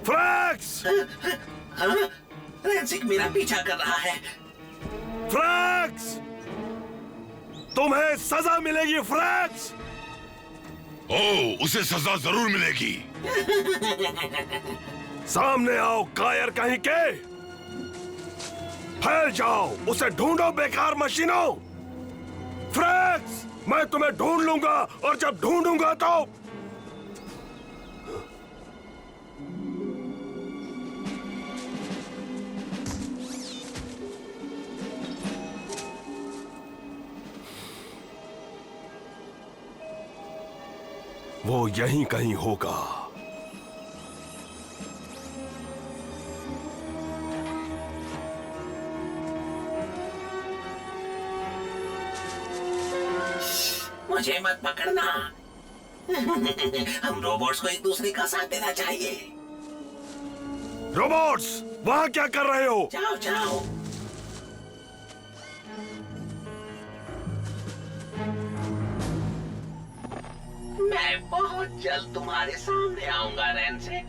फ्रैक्स! रेंसिक मेरा पीछा कर रहा है। फ्रैक्स! तुम्हें सजा मिलेगी फ्रैक्स! ओह, उसे सजा जरूर मिलेगी। सामने आओ कायर कहीं के! फैल जाओ, उसे ढूंढो बेकार मशीनों! फ्रैक्स! मैं तुम्हें ढूंढ लूंगा और जब ढूंढूंगा तो वो यहीं कहीं होगा। मुझे मत पकड़ना। हम रोबोट्स को एक दूसरे का साथ देना चाहिए। रोबोट्स, वहां क्या कर रहे हो? जाओ जाओ। मैं बहुत जल्द तुम्हारे सामने आऊंगा रेंसिक।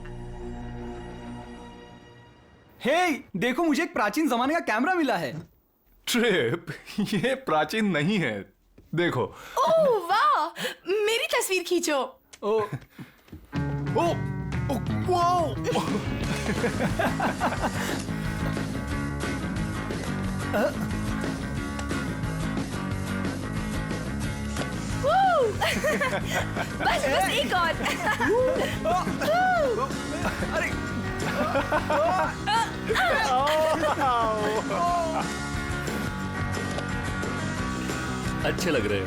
हे, देखो मुझे एक प्राचीन जमाने का कैमरा मिला है। ट्रिप, ये प्राचीन नहीं है, देखो। ओह वाह, मेरी तस्वीर खींचो। ओ, ओ, ओ, वाओ! बस बस एक और। अरे अच्छे लग रहे हो।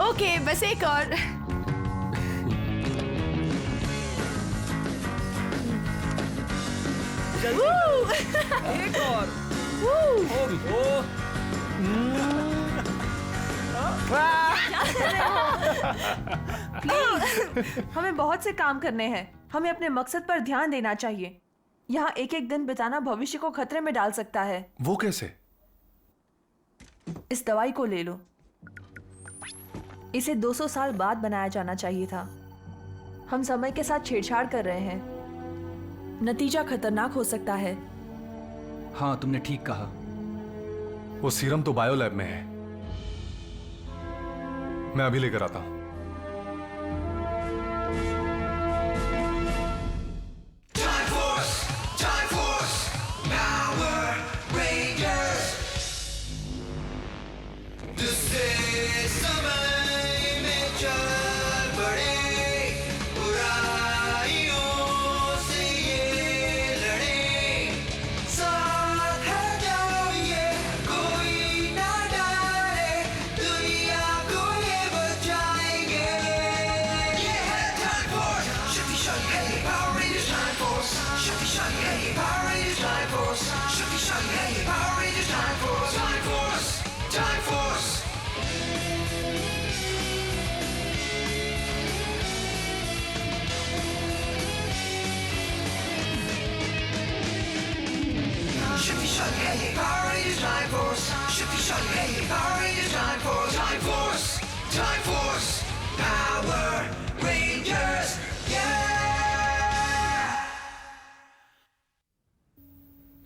ओके, बस एक और। एक और। ओ, हमें बहुत से काम करने हैं। हमें अपने मकसद पर ध्यान देना चाहिए। यहाँ एक एक दिन बिताना भविष्य को खतरे में डाल सकता है। वो कैसे? इस दवाई को ले लो। इसे 200 साल बाद बनाया जाना चाहिए था। हम समय के साथ छेड़छाड़ कर रहे हैं। नतीजा खतरनाक हो सकता है। हाँ, तुमने ठीक कहा। वो सीरम तो बायो लैब में है। मैं अभी लेकर आता हूं।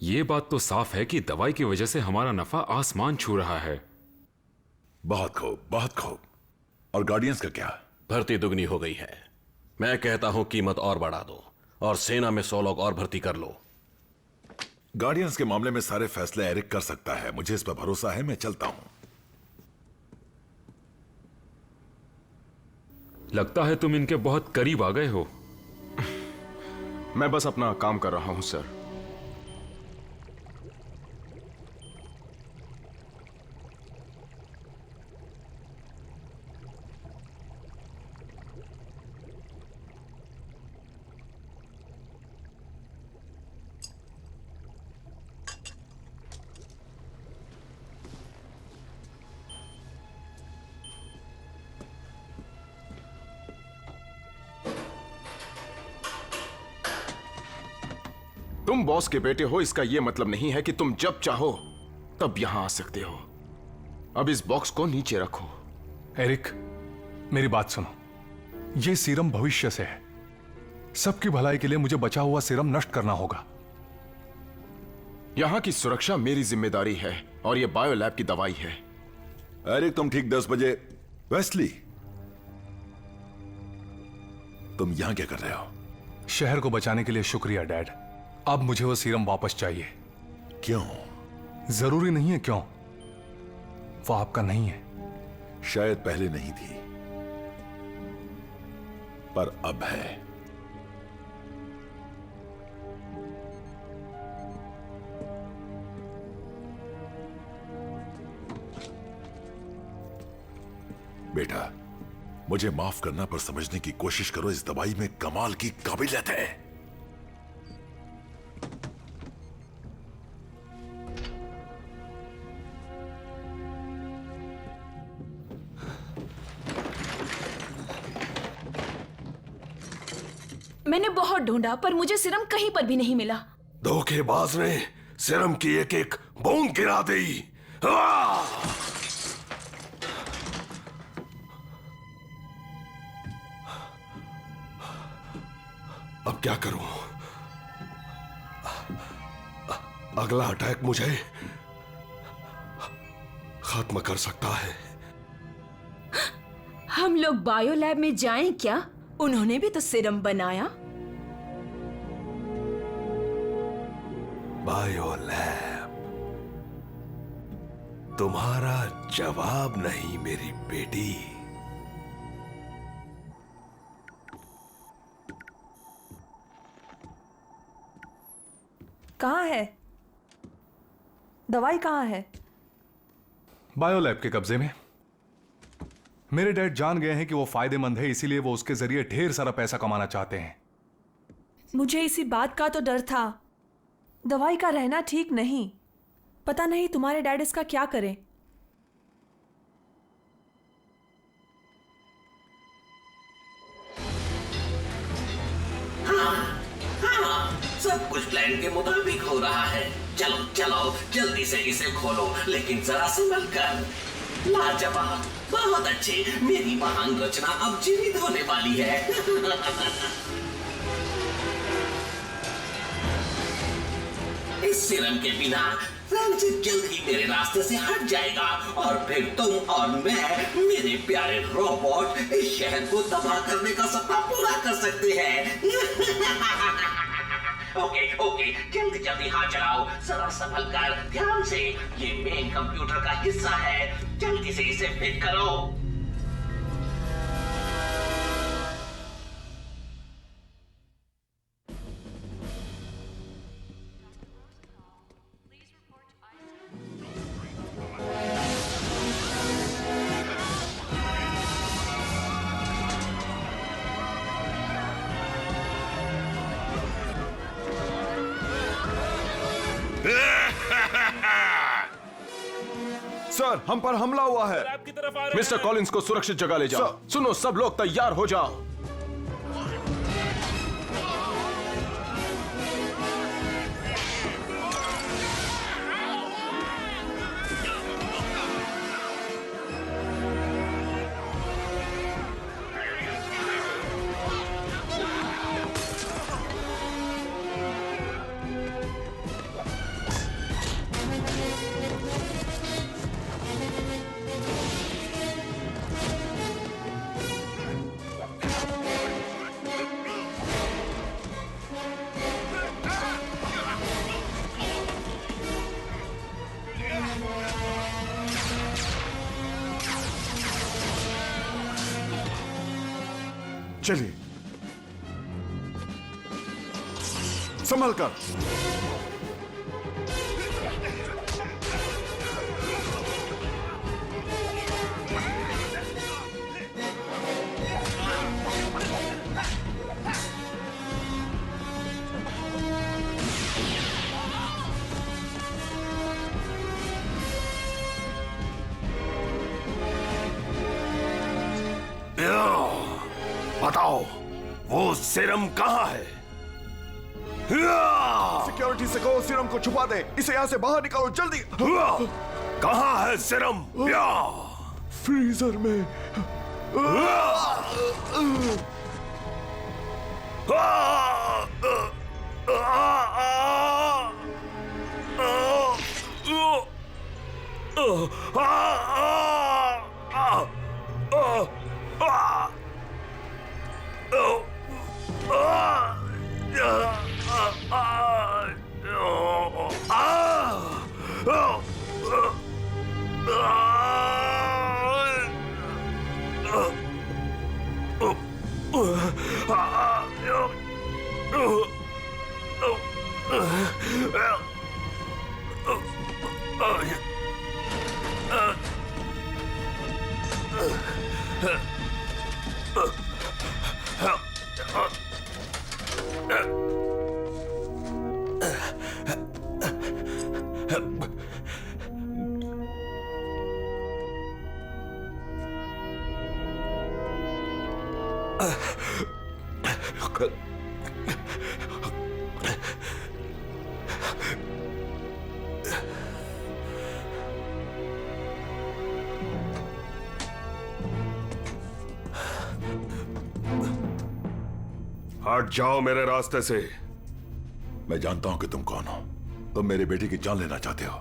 ये बात तो साफ है कि दवाई की वजह से हमारा नफा आसमान छू रहा है। बहुत खूब, बहुत खूब। और गार्डियंस का क्या? भर्ती दुगनी हो गई है। मैं कहता हूं कीमत और बढ़ा दो और सेना में 100 लोग और भर्ती कर लो। गार्डियंस के मामले में सारे फैसले एरिक कर सकता है। मुझे इस पर भरोसा है। मैं चलता हूं। लगता है तुम इनके बहुत करीब आ गए हो। मैं बस अपना काम कर रहा हूं सर। तुम बॉस के बेटे हो, इसका यह मतलब नहीं है कि तुम जब चाहो तब यहां आ सकते हो। अब इस बॉक्स को नीचे रखो। एरिक, मेरी बात सुनो, ये सीरम भविष्य से है। सबकी भलाई के लिए मुझे बचा हुआ सीरम नष्ट करना होगा। यहां की सुरक्षा मेरी जिम्मेदारी है और ये बायो लैब की दवाई है। एरिक, तुम ठीक 10 बजे। वेस्ली, तुम यहां क्या कर रहे हो? शहर को बचाने के लिए शुक्रिया डैड। अब मुझे वो सीरम वापस चाहिए। क्यों? जरूरी नहीं है क्यों, वो आपका नहीं है। शायद पहले नहीं थी, पर अब है। बेटा, मुझे माफ करना, पर समझने की कोशिश करो, इस दवाई में कमाल की काबिलियत है। मैंने बहुत ढूंढा पर मुझे सिरम कहीं पर भी नहीं मिला। धोखेबाज ने सिरम की एक एक बूंद गिरा दी। अब क्या करूं? अगला अटैक मुझे खत्म कर सकता है। हम लोग बायो लैब में जाएं क्या? उन्होंने भी तो सिरम बनाया। बायो लैब तुम्हारा जवाब नहीं मेरी बेटी। कहाँ है दवाई? कहाँ है? बायो लैब के कब्जे में। मेरे डैड जान गए हैं कि वो फायदेमंद है, इसीलिए वो उसके जरिए ढेर सारा पैसा कमाना चाहते हैं। मुझे इसी बात का तो डर था। दवाई का रहना ठीक नहीं। पता नहीं तुम्हारे डैड इसका क्या करें। सब कुछ प्लान के मुताबिक हो रहा है। चलो चलो जल्दी से इसे खोलो, लेकिन जरा संभल कर। लाजवाब, बहुत अच्छे। मेरी महान रचना अब जीवित होने वाली है। इस सिरम के बिना फ्रांसिस जल्द ही मेरे रास्ते से हट जाएगा और फिर तुम और मैं, मेरे प्यारे रोबोट, इस शहर को तबाह करने का सपना पूरा कर सकते हैं। ओके ओके, जल्दी जल्दी हाथ चलाओ, जरा संभल कर, ध्यान से। ये मेन कंप्यूटर का हिस्सा है, जल्दी से इसे फिट करो। सर, हम पर हमला हुआ है। मिस्टर कॉलिंस को सुरक्षित जगह ले जाओ। सुनो, सब लोग तैयार हो जाओ। चलिए, संभल कर। बताओ, वो सीरम कहाँ है? सिक्योरिटी से कहो सीरम को छुपा दे। इसे यहाँ से बाहर निकालो जल्दी। कहाँ है सीरम? फ्रीजर में। हट जाओ मेरे रास्ते से। मैं जानता हूं कि तुम कौन हो। तुम मेरे बेटे की जान लेना चाहते हो।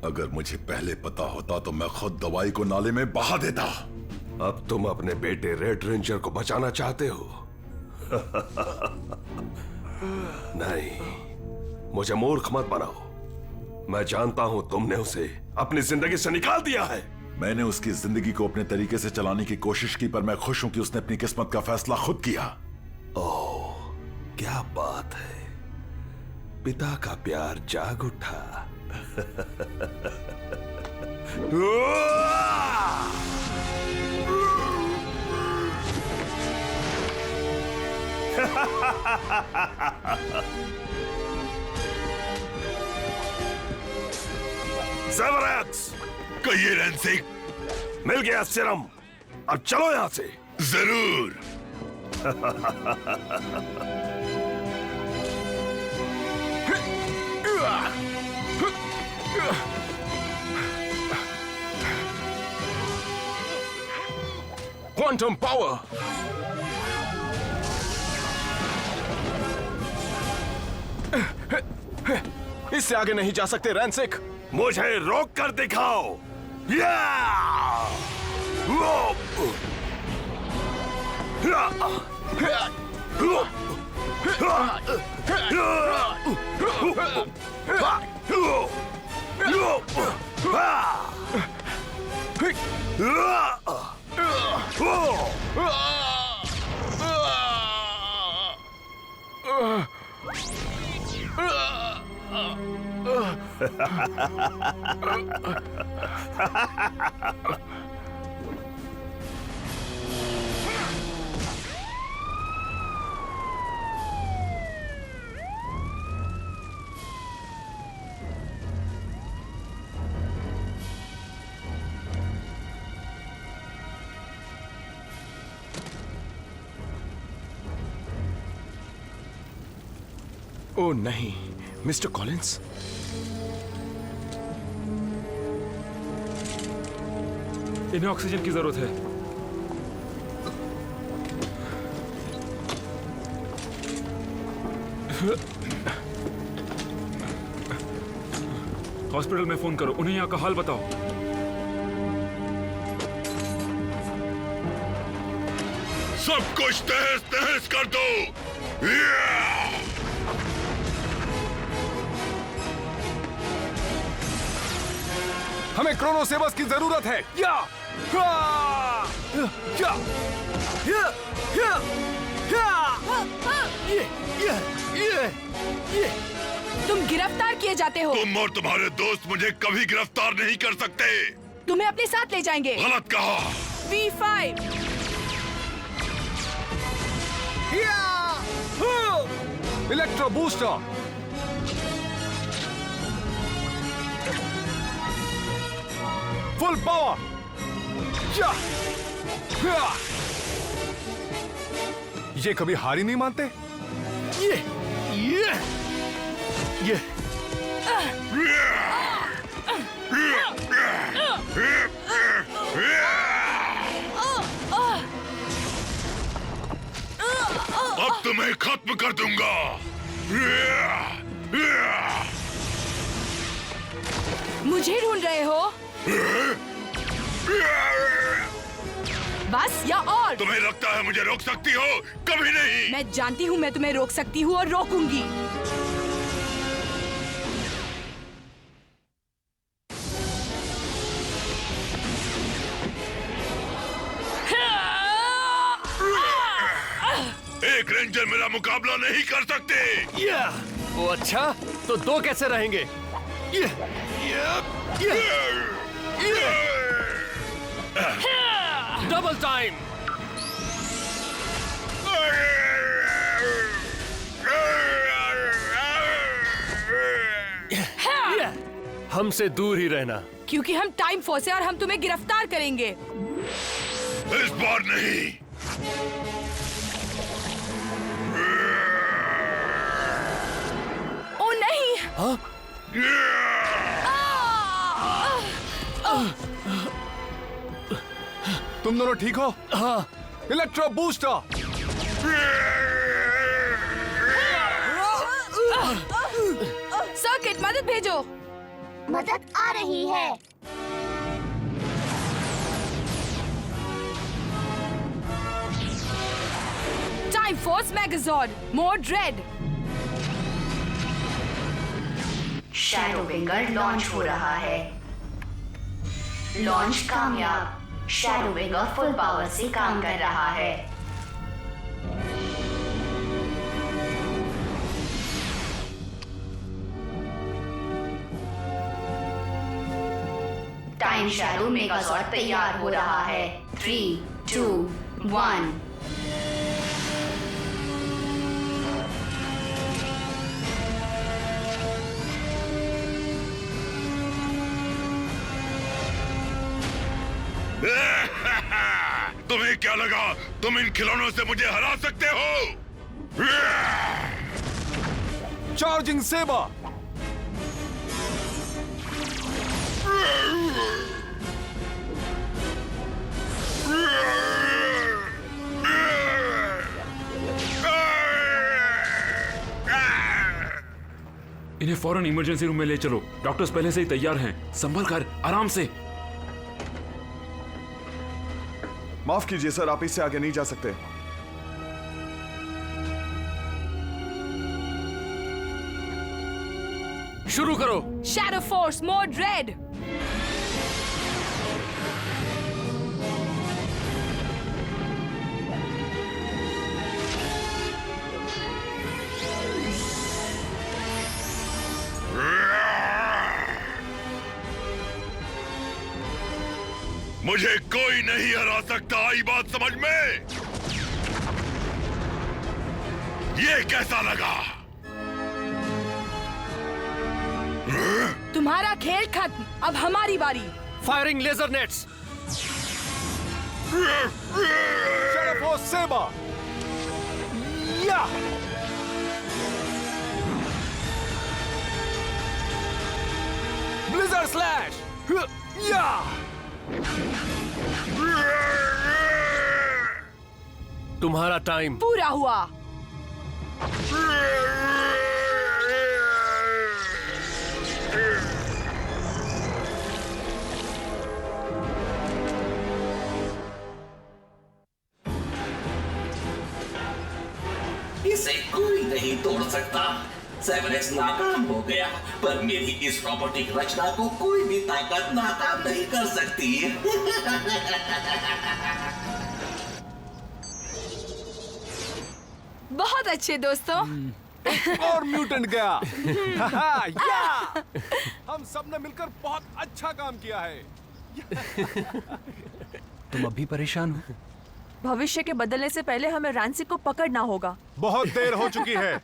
अगर मुझे पहले पता होता तो मैं खुद दवाई को नाले में बहा देता। अब तुम अपने बेटे रेड रेंजर को बचाना चाहते हो? नहीं, मुझे मूर्ख मत बनाओ। मैं जानता हूं तुमने उसे अपनी जिंदगी से निकाल दिया है। मैंने उसकी जिंदगी को अपने तरीके से चलाने की कोशिश की, पर मैं खुश हूं कि उसने अपनी किस्मत का फैसला खुद किया। ओह, क्या बात है। पिता का प्यार जाग उठा। ज़ेवरेक्स, कहिए रेंसिक। मिल गया सीरम। अब चलो यहां से। जरूर। Quantum power. इससे आगे नहीं जा सकते रेंसिक। मुझे रोक कर दिखाओ। ओ नहीं, मिस्टर कॉलिंस। इन्हें ऑक्सीजन की जरूरत है। हॉस्पिटल में फोन करो, उन्हें यहाँ का हाल बताओ। सब कुछ तहस तहस कर दो। हमें क्रोनोसेबस की जरूरत है। या तुम गिरफ्तार किए जाते हो। तुम और तुम्हारे दोस्त मुझे कभी गिरफ्तार नहीं कर सकते। तुम्हें अपने साथ ले जाएंगे। गलत कहा। V5। Electro booster. Full power. ये कभी हार ही नहीं मानते। ये तुम्हें खत्म कर दूंगा। मुझे ढूंढ रहे हो? बस या और? तुम्हें लगता है मुझे रोक सकती हो? कभी नहीं। मैं जानती हूँ मैं तुम्हें रोक सकती हूँ और रोकूंगी। एक रेंजर मेरा मुकाबला नहीं कर सकते। वो अच्छा, तो दो कैसे रहेंगे? Double time. हमसे दूर ही रहना। क्योंकि हम टाइम फोर्स है और हम तुम्हें गिरफ्तार करेंगे। इस बार नहीं। ओ नहीं। हाँ? तुम दोनों ठीक हो? हाँ। Electro booster. सर्किट मदद भेजो। मदद आ रही है। Time Force Megazord mode red. Shadow Winger launch हो रहा है। लॉन्च कामयाब। शैडो विंगर फुल पावर से काम कर रहा है। टाइम शैडो मेगाजॉर्ड तैयार हो रहा है। 3, 2, 1। तुम्हें क्या लगा तुम इन खिलौनों से मुझे हरा सकते हो? चार्जिंग सेबा। इन्हें फौरन इमरजेंसी रूम में ले चलो। डॉक्टर्स पहले से ही तैयार हैं। संभल कर, आराम से। माफ कीजिए सर, आप इससे आगे नहीं जा सकते। शुरू करो। Shadow force mode red. मुझे कोई नहीं हरा सकता, आई बात समझ में? ये कैसा लगा? तुम्हारा खेल खत्म, अब हमारी बारी। Firing laser nets. Shadow force सेबा। या ब्लिजर्ड स्लैश। या तुम्हारा टाइम पूरा हुआ। इसे कोई नहीं तोड़ सकता। 7X नाकाम हो गया, पर मेरी इस प्रॉपर्टी की रचना को कोई भी ताकत नाकाम नहीं कर सकती। बहुत अच्छे दोस्तों। और म्यूटेंट गया। या हम सब ने मिलकर बहुत अच्छा काम किया है। तुम अभी परेशान हो? भविष्य के बदलने से पहले हमें रैंसी को पकड़ना होगा। बहुत देर हो चुकी है।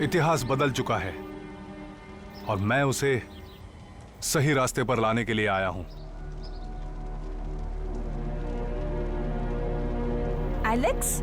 इतिहास बदल चुका है और मैं उसे सही रास्ते पर लाने के लिए आया हूं। एलेक्स?